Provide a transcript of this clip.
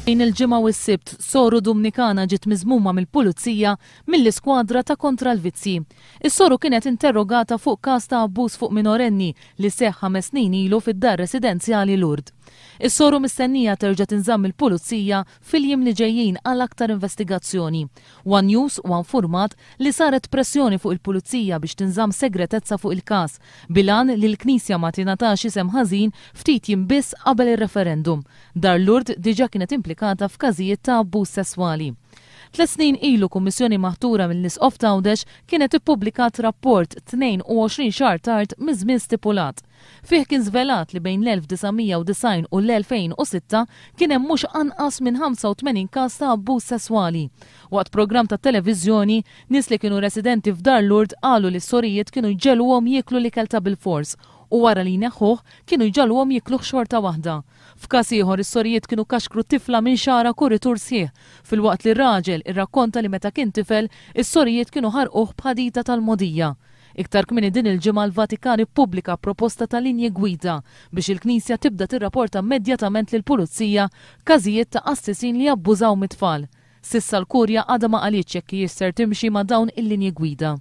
Bejn il-ġimgħa u s-sibt, Soru Dumnikana ġiet miżmuma mill-pulizija mill-iskwadra ta' kontra l-vizzi. Is-Soru kienet interrogata fuq każ ta' abbuż fuq minorenni li seħħ 5 snin ilu fid-dar residenzjali Lourdes. Is-Soru mistennija terġa' tinżamm il-pulizija fil-jiem li ġejjin għal aktar investigazzjoni. One News u infurmat li saret pressjoni fuq il-pulizija biex tinżamm segretezza fuq il-każ bilan li l-Knisja ma tingħatax isem ħażin ftit jiem biss qabel ir-referendum. Dar Lourdes diġà kienet implikata f'każijiet ta' abbuż sesswali. 3 snin ilu kummissjoni maħtura mill-Nies of Tawdex kienet ippubblikat rapport 22 xahar tard miż-żmien stipulat. Fih kien żvelat li bejn l-1990 u l-2006 kien hemm mhux anqas minn 85 każ ta' abbuż sesswali. Waqt programm ta' televiżjoni, nies li kienu residenti f'dar Lourdes qalu li s-sorijiet kienu jġelluhom jieklu l-ikel ta' bil-fors u wara li neħħuh kienu jġalluhom jiekluh xorta waħda. F'każ ieħor is-sorijiet kienu kaxkru tifla minn xara kuritur sħiħ, filwaqt li r-raġel irrakkonta li meta kien tifel is-sorijiet kienu ħarquh b'ħadita tal-mogħdija. Iktar kmieni din il-ġimgħa l-Vatikan ippubblika proposta ta' linji gwida biex il-Knisja tibda tirrapporta immedjatament lill-Pulizija każijiet ta' qassisin li abbużaw mit-tfal. Sissa l-Kurja għadha ma qalitx jekk jisser timxi ma' dawn il-linji gwida.